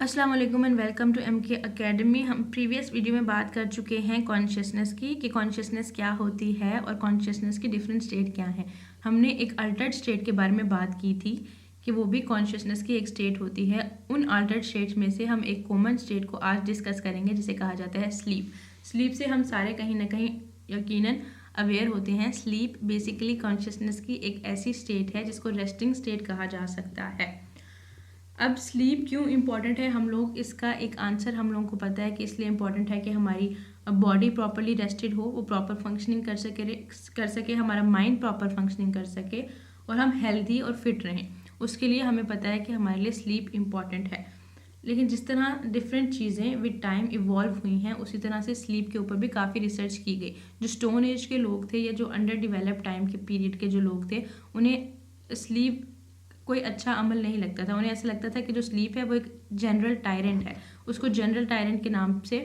अस्सलाम वालेकुम and welcome to MK Academy. हम प्रीवियस वीडियो में बात कर चुके हैं कॉन्शियसनेस की कि कॉन्शियसनेस क्या होती है और कॉन्शियसनेस की डिफरेंट स्टेट क्या है। हमने एक अल्टर्ड स्टेट के बारे में बात की थी कि वो भी कॉन्शियसनेस की एक स्टेट होती है। उन अल्टर्ड स्टेट्स में से हम एक कॉमन स्टेट को आज डिस्कस करेंगे जिसे कहा जाता है स्लीप। स्लीप से हम सारे कहीं ना कहीं यकीनन अवेयर होते हैं। स्लीप बेसिकली कॉन्शियसनेस की एक ऐसी स्टेट है जिसको रेस्टिंग स्टेट कहा जा सकता है। अब स्लीप क्यों इम्पॉर्टेंट है, हम लोग इसका एक आंसर हम लोगों को पता है कि इसलिए इम्पॉर्टेंट है कि हमारी बॉडी प्रॉपरली रेस्टेड हो, वो प्रॉपर फंक्शनिंग कर सके, हमारा माइंड प्रॉपर फंक्शनिंग कर सके और हम हेल्दी और फिट रहें। उसके लिए हमें पता है कि हमारे लिए स्लीप इम्पॉर्टेंट है। लेकिन जिस तरह डिफरेंट चीज़ें विद टाइम इवॉल्व हुई हैं उसी तरह से स्लीप के ऊपर भी काफ़ी रिसर्च की गई। जो स्टोन एज के लोग थे या जो अंडर डेवलप टाइम के पीरियड के जो लोग थे, उन्हें स्लीप कोई अच्छा अमल नहीं लगता था। उन्हें ऐसा लगता था कि जो स्लीप है वो एक जनरल टायरेंट है, उसको जनरल टायरेंट के नाम से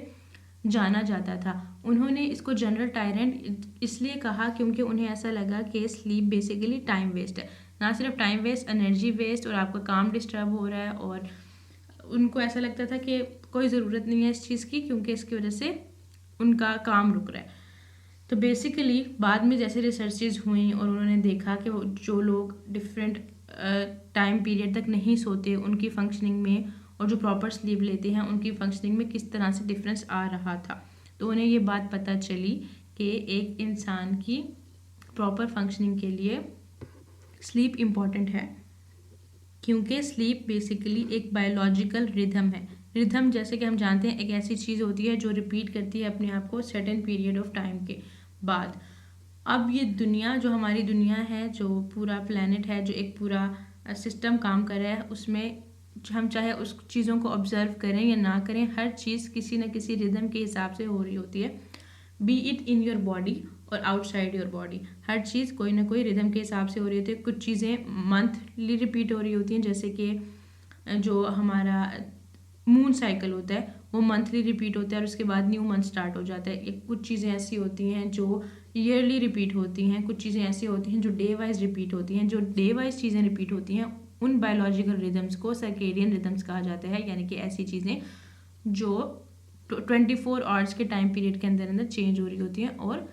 जाना जाता था। उन्होंने इसको जनरल टायरेंट इसलिए कहा क्योंकि उन्हें ऐसा लगा कि स्लीप बेसिकली टाइम वेस्ट है। ना सिर्फ टाइम वेस्ट, एनर्जी वेस्ट और आपका काम डिस्टर्ब हो रहा है। और उनको ऐसा लगता था कि कोई ज़रूरत नहीं है इस चीज़ की क्योंकि इसकी वजह से उनका काम रुक रहा है। तो बेसिकली बाद में जैसे रिसर्चेज हुई और उन्होंने देखा कि वो जो लोग डिफरेंट टाइम पीरियड तक नहीं सोते उनकी फंक्शनिंग में और जो प्रॉपर स्लीप लेते हैं उनकी फंक्शनिंग में किस तरह से डिफरेंस आ रहा था। तो उन्हें ये बात पता चली कि एक इंसान की प्रॉपर फंक्शनिंग के लिए स्लीप इम्पॉर्टेंट है क्योंकि स्लीप बेसिकली एक बायोलॉजिकल रिदम है। रिदम जैसे कि हम जानते हैं एक ऐसी चीज़ होती है जो रिपीट करती है अपने आप को सर्टेन पीरियड ऑफ टाइम के बाद। अब ये दुनिया जो हमारी दुनिया है, जो पूरा प्लेनेट है, जो एक पूरा सिस्टम काम कर रहा है, उसमें हम चाहे उस चीज़ों को ऑब्जर्व करें या ना करें, हर चीज़ किसी न किसी रिदम के हिसाब से हो रही होती है। B it in your body और आउटसाइड योर बॉडी, हर चीज़ कोई ना कोई रिदम के हिसाब से हो रही होती है। कुछ चीज़ें मंथली रिपीट हो रही होती हैं, जैसे कि जो हमारा मून साइकिल होता है वो मंथली रिपीट होता है और उसके बाद न्यू मंथ स्टार्ट हो जाता है। कुछ चीज़ें ऐसी होती हैं जो ईयरली रिपीट होती हैं, कुछ चीज़ें ऐसी होती हैं जो डे वाइज रिपीट होती हैं। जो डे वाइज चीज़ें रिपीट होती हैं उन बायोलॉजिकल रिदम्स को सर्केडियन रिदम्स कहा जाता है, यानी कि ऐसी चीज़ें जो 24 आवर्स के टाइम पीरियड के अंदर अंदर चेंज हो रही होती हैं और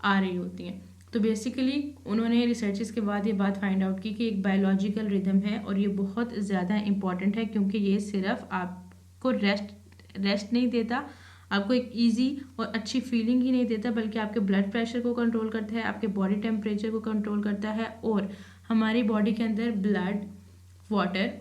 आ रही होती हैं। तो बेसिकली उन्होंने रिसर्चेस के बाद ये बात फाइंड आउट की कि एक बायोलॉजिकल रिदम है और ये बहुत ज़्यादा इंपॉर्टेंट है क्योंकि ये सिर्फ आपको रेस्ट नहीं देता, आपको एक इजी और अच्छी फीलिंग ही नहीं देता, बल्कि आपके ब्लड प्रेशर को कंट्रोल करता है, आपके बॉडी टेम्परेचर को कंट्रोल करता है और हमारी बॉडी के अंदर ब्लड, वाटर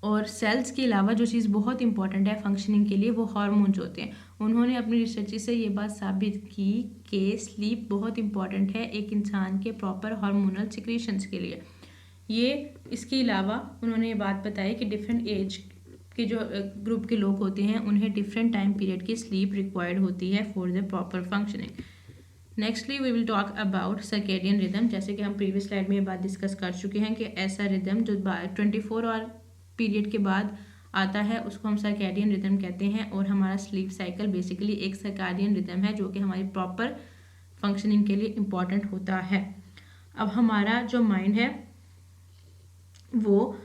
और सेल्स के अलावा जो चीज़ बहुत इंपॉर्टेंट है फंक्शनिंग के लिए वो हार्मोन्स होते हैं। उन्होंने अपनी रिसर्च से ये बात साबित की कि स्लीप बहुत इंपॉर्टेंट है एक इंसान के प्रॉपर हार्मोनल सिक्रीशंस के लिए। ये इसके अलावा उन्होंने ये बात बताई कि डिफरेंट एज के जो ग्रुप के लोग होते हैं उन्हें डिफरेंट टाइम पीरियड की स्लीप रिक्वायर्ड होती है for the proper functioning. Nextly we will talk about circadian rhythm. जैसे कि हम प्रीवियस स्लाइड में ये बात डिस्कस कर चुके हैं कि ऐसा रिदम जो 24 आवर पीरियड के बाद आता है उसको हम सर्केडियन रिदम कहते हैं। और हमारा स्लीप साइकिल बेसिकली एक सर्केडियन रिदम है जो कि हमारी प्रॉपर फंक्शनिंग के लिए इम्पॉर्टेंट होता है। अब हमारा जो माइंड है वो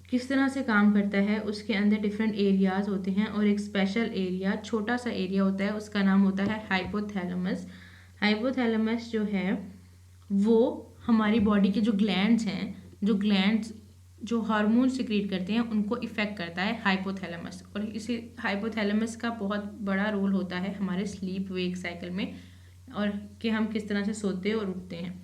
किस तरह से काम करता है, उसके अंदर डिफरेंट एरियाज होते हैं और एक स्पेशल एरिया, छोटा सा एरिया होता है, उसका नाम होता है हाइपोथैलेमस। हाइपोथैलेमस जो है वो हमारी बॉडी के जो ग्लैंड्स हैं, जो हार्मोन सिक्रीट करते हैं उनको इफेक्ट करता है हाइपोथैलेमस। और इसी हाइपोथैलेमस का बहुत बड़ा रोल होता है हमारे स्लीप वेक साइकिल में और कि हम किस तरह से सोते और उठते हैं।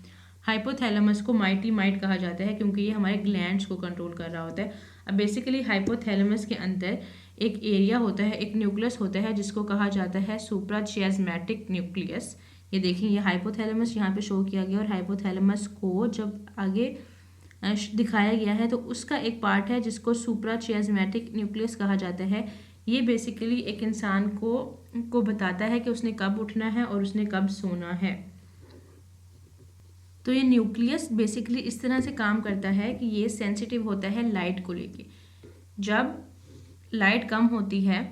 हाइपोथैलेमस को माइटी माइट कहा जाता है क्योंकि ये हमारे ग्लैंड्स को कंट्रोल कर रहा होता है। अब बेसिकली हाइपोथैलेमस के अंदर एक एरिया होता है, एक न्यूक्लियस होता है जिसको कहा जाता है सुप्राचियाज्मेटिक न्यूक्लियस। ये देखिए ये हाइपोथैलेमस यहाँ पे शो किया गया और हाइपोथैलेमस को जब आगे दिखाया गया है तो उसका एक पार्ट है जिसको सुप्राचियाज्मेटिक न्यूक्लियस कहा जाता है। ये बेसिकली एक इंसान को बताता है कि उसने कब उठना है और उसने कब सोना है। तो ये न्यूक्लियस बेसिकली इस तरह से काम करता है कि ये सेंसिटिव होता है लाइट को लेके। जब लाइट कम होती है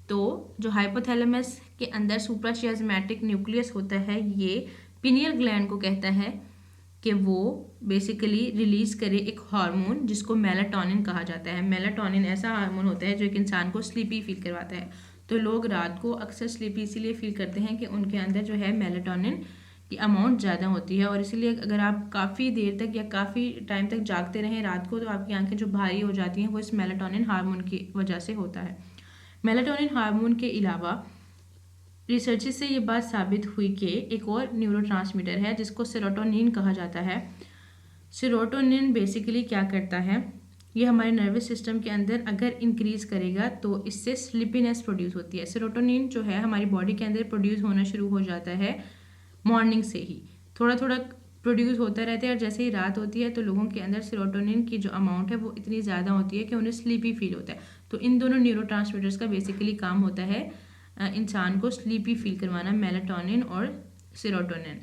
तो जो हाइपोथैलेमस के अंदर सुप्राचियाज्मेटिक न्यूक्लियस होता है ये पिनियल ग्लैंड को कहता है कि वो बेसिकली रिलीज़ करे एक हार्मोन जिसको मेलाटोनिन कहा जाता है। मेलाटोनिन ऐसा हार्मोन होता है जो एक इंसान को स्लीपी फील करवाता है। तो लोग रात को अक्सर स्लीपी इसीलिए फील करते हैं कि उनके अंदर जो है मेलाटोनिन की अमाउंट ज़्यादा होती है, और इसीलिए अगर आप काफ़ी देर तक या काफ़ी टाइम तक जागते रहें रात को तो आपकी आंखें जो भारी हो जाती हैं वो इस मेलाटोनिन हार्मोन की वजह से होता है। मेलाटोनिन हार्मोन के अलावा रिसर्चेस से ये बात साबित हुई कि एक और न्यूरोट्रांसमीटर है जिसको सेरोटोनिन कहा जाता है। सेरोटोनिन बेसिकली क्या करता है, ये हमारे नर्वस सिस्टम के अंदर अगर इंक्रीज़ करेगा तो इससे स्लीपीनेस प्रोड्यूस होती है। सेरोटोनिन जो है हमारी बॉडी के अंदर प्रोड्यूस होना शुरू हो जाता है मॉर्निंग से ही, थोड़ा थोड़ा प्रोड्यूस होता रहता है, और जैसे ही रात होती है तो लोगों के अंदर सेरोटोनिन की जो अमाउंट है वो इतनी ज़्यादा होती है कि उन्हें स्लीपी फील होता है। तो इन दोनों न्यूरोट्रांसमीटर्स का बेसिकली काम होता है इंसान को स्लीपी फील करवाना, मेलाटोनिन और सेरोटोनिन।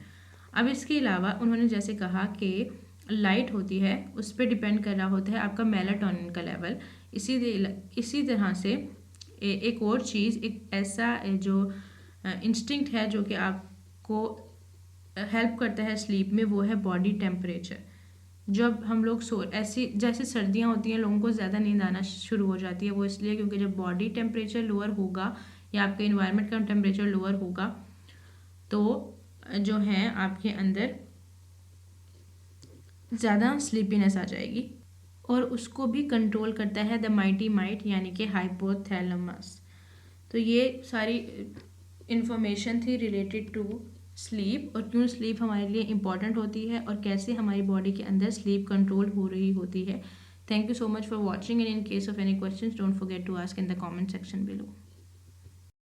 अब इसके अलावा उन्होंने जैसे कहा कि लाइट होती है उस पर डिपेंड कर रहा होता है आपका मेलाटोनिन का लेवल। इसी तरह से एक और चीज़, एक ऐसा जो इंस्टिंक्ट है जो कि आपको हेल्प करता है स्लीप में, वो है बॉडी टेम्परेचर। जब हम लोग ऐसी जैसे सर्दियाँ होती हैं लोगों को ज़्यादा नींद आना शुरू हो जाती है, वो इसलिए क्योंकि जब बॉडी टेम्परेचर लोअर होगा या आपके इन्वायरमेंट का टेम्परेचर लोअर होगा तो जो है आपके अंदर ज़्यादा स्लीपीनेस आ जाएगी, और उसको भी कंट्रोल करता है द माइटी माइट यानी कि हाइपोथैलेमस। तो ये सारी इंफॉर्मेशन थी रिलेटेड टू स्लीप, और क्यों स्लीप हमारे लिए इम्पॉर्टेंट होती है और कैसे हमारी बॉडी के अंदर स्लीप कंट्रोल हो रही होती है। Thank you so much for watching, and in case of any questions don't forget to ask in the comment section below.